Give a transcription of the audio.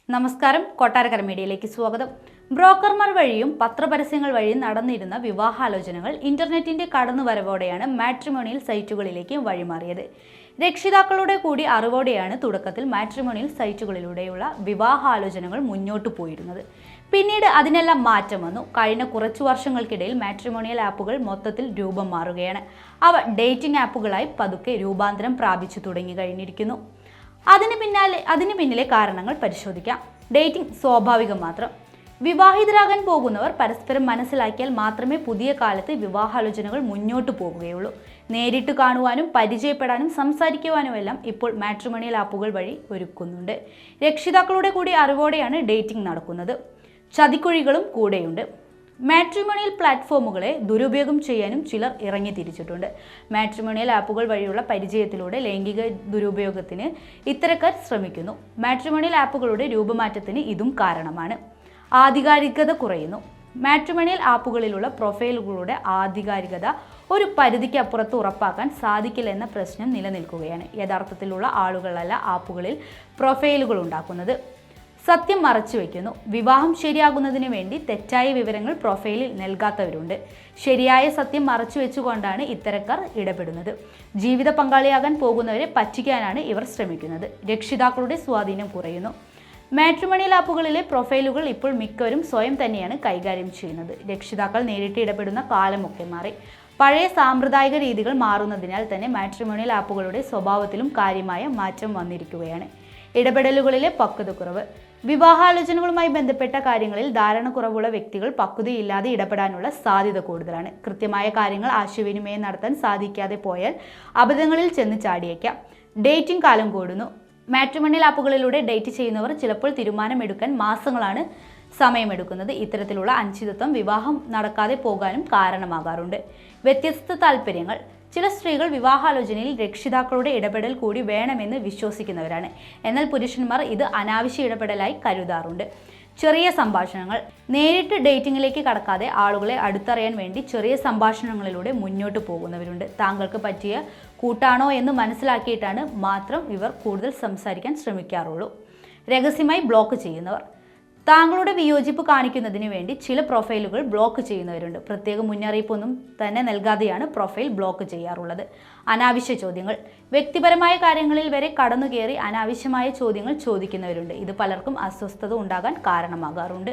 നമസ്കാരം, കൊട്ടാരക്കര മീഡിയയിലേക്ക് സ്വാഗതം. ബ്രോക്കർമാർ വഴിയും പത്രപരസ്യങ്ങൾ വഴിയും നടന്നിരുന്ന വിവാഹാലോചനകൾ ഇന്റർനെറ്റിന്റെ കടന്നുവരവോടെയാണ് മാട്രിമോണിയൽ സൈറ്റുകളിലേക്ക് വഴിമാറിയത്. രക്ഷിതാക്കളുടെ കൂടി അറിവോടെയാണ് തുടക്കത്തിൽ മാട്രിമോണിയൽ സൈറ്റുകളിലൂടെയുള്ള വിവാഹാലോചനകൾ മുന്നോട്ടു പോയിരുന്നത്. പിന്നീട് അതിനെല്ലാം മാറ്റം വന്നു. കഴിഞ്ഞ കുറച്ചു വർഷങ്ങൾക്കിടയിൽ മാട്രിമോണിയൽ ആപ്പുകൾ മൊത്തത്തിൽ രൂപം മാറുകയാണ്. അവ ഡേറ്റിംഗ് ആപ്പുകളായി പതുക്കെ രൂപാന്തരം പ്രാപിച്ചു തുടങ്ങി കഴിഞ്ഞിരിക്കുന്നു. അതിന് പിന്നിലെ കാരണങ്ങൾ പരിശോധിക്കാം. ഡേറ്റിംഗ് സ്വാഭാവികം മാത്രം. വിവാഹിതരാകാൻ പോകുന്നവർ പരസ്പരം മനസ്സിലാക്കിയാൽ മാത്രമേ പുതിയ കാലത്ത് വിവാഹാലോചനകൾ മുന്നോട്ട് പോകുകയുള്ളൂ. നേരിട്ട് കാണുവാനും പരിചയപ്പെടാനും സംസാരിക്കുവാനുമെല്ലാം ഇപ്പോൾ മാട്രിമോണിയൽ ആപ്പുകൾ വഴി ഒരുക്കുന്നുണ്ട്. രക്ഷിതാക്കളുടെ കൂടി അറിവോടെയാണ് ഡേറ്റിംഗ് നടക്കുന്നത്. ചതിക്കുഴികളും കൂടെയുണ്ട്. മാട്രിമോണിയൽ പ്ലാറ്റ്ഫോമുകളെ ദുരുപയോഗം ചെയ്യാനും ചിലർ ഇറങ്ങി തിരിച്ചിട്ടുണ്ട്. മാട്രിമോണിയൽ ആപ്പുകൾ വഴിയുള്ള പരിചയത്തിലൂടെ ലൈംഗിക ദുരുപയോഗത്തിന് ഇത്തരക്കാർ ശ്രമിക്കുന്നു. മാട്രിമോണിയൽ ആപ്പുകളുടെ രൂപമാറ്റത്തിന് ഇതും കാരണമാണ്. ആധികാരികത കുറയുന്നു. മാട്രിമോണിയൽ ആപ്പുകളിലുള്ള പ്രൊഫൈലുകളുടെ ആധികാരികത ഒരു പരിധിക്ക് അപ്പുറത്ത് ഉറപ്പാക്കാൻ സാധിക്കില്ലെന്ന പ്രശ്നം നിലനിൽക്കുകയാണ്. യഥാർത്ഥത്തിലുള്ള ആളുകളല്ല ആപ്പുകളിൽ പ്രൊഫൈലുകൾ ഉണ്ടാക്കുന്നത്. സത്യം മറച്ചു വയ്ക്കുന്നു. വിവാഹം ശരിയാകുന്നതിന് വേണ്ടി തെറ്റായ വിവരങ്ങൾ പ്രൊഫൈലിൽ നൽകാത്തവരുണ്ട്. ശരിയായ സത്യം മറച്ചു വെച്ചുകൊണ്ടാണ് ഇത്തരക്കാർ ഇടപെടുന്നത്. ജീവിത പങ്കാളിയാകാൻ പോകുന്നവരെ പറ്റിക്കാനാണ് ഇവർ ശ്രമിക്കുന്നത്. രക്ഷിതാക്കളുടെ സ്വാധീനം കുറയുന്നു. മാട്രിമോണിയൽ ആപ്പുകളിലെ പ്രൊഫൈലുകൾ ഇപ്പോൾ മിക്കവരും സ്വയം തന്നെയാണ് കൈകാര്യം ചെയ്യുന്നത്. രക്ഷിതാക്കൾ നേരിട്ട് ഇടപെടുന്ന കാലമൊക്കെ മാറി. പഴയ സാമ്പ്രദായിക രീതികൾ മാറുന്നതിനാൽ തന്നെ മാട്രിമോണിയൽ ആപ്പുകളുടെ സ്വഭാവത്തിലും കാര്യമായ മാറ്റം വന്നിരിക്കുകയാണ്. ഇടപെടലുകളിലെ പക്വതക്കുറവ്. വിവാഹാലോചനകളുമായി ബന്ധപ്പെട്ട കാര്യങ്ങളിൽ ധാരണക്കുറവുള്ള വ്യക്തികൾ പക്വതയില്ലാതെ ഇടപെടാനുള്ള സാധ്യത കൂടുതലാണ്. കൃത്യമായ കാര്യങ്ങൾ ആശയവിനിമയം നടത്താൻ സാധിക്കാതെ പോയാൽ അബദ്ധങ്ങളിൽ ചെന്ന് ചാടിയേക്കാം. ഡേറ്റിംഗ് കാലം കൂടുന്നു. മാട്രിമോണിയൽ ആപ്പുകളിലൂടെ ഡേറ്റ് ചെയ്യുന്നവർ ചിലപ്പോൾ തീരുമാനമെടുക്കാൻ മാസങ്ങളാണ് സമയമെടുക്കുന്നത്. ഇത്തരത്തിലുള്ള അനിശ്ചിതത്വം വിവാഹം നടക്കാതെ പോകാനും കാരണമാകാറുണ്ട്. വ്യത്യസ്ത താല്പര്യങ്ങൾ. ചില സ്ത്രീകൾ വിവാഹാലോചനയിൽ രക്ഷിതാക്കളുടെ ഇടപെടൽ കൂടി വേണമെന്ന് വിശ്വസിക്കുന്നവരാണ്. എന്നാൽ പുരുഷന്മാർ ഇത് അനാവശ്യ ഇടപെടലായി കരുതാറുണ്ട്. ചെറിയ സംഭാഷണങ്ങൾ. നേരിട്ട് ഡേറ്റിംഗിലേക്ക് കടക്കാതെ ആളുകളെ അടുത്തറിയാൻ വേണ്ടി ചെറിയ സംഭാഷണങ്ങളിലൂടെ മുന്നോട്ട് പോകുന്നവരുണ്ട്. താങ്കൾക്ക് പറ്റിയ കൂട്ടാണോ എന്ന് മനസ്സിലാക്കിയിട്ടാണ് മാത്രം ഇവർ കൂടുതൽ സംസാരിക്കാൻ ശ്രമിക്കാറുള്ളൂ. രഹസ്യമായി ബ്ലോക്ക് ചെയ്യുന്നവർ. താങ്കളുടെ വിയോജിപ്പ് കാണിക്കുന്നതിന് വേണ്ടി ചില പ്രൊഫൈലുകൾ ബ്ലോക്ക് ചെയ്യുന്നവരുണ്ട്. പ്രത്യേക മുന്നറിയിപ്പൊന്നും തന്നെ നൽകാതെയാണ് പ്രൊഫൈൽ ബ്ലോക്ക് ചെയ്യാറുള്ളത്. അനാവശ്യ ചോദ്യങ്ങൾ. വ്യക്തിപരമായ കാര്യങ്ങളിൽ വരെ കടന്നുകയറി അനാവശ്യമായ ചോദ്യങ്ങൾ ചോദിക്കുന്നവരുണ്ട്. ഇത് പലർക്കും അസ്വസ്ഥത ഉണ്ടാകാൻ കാരണമാകാറുണ്ട്.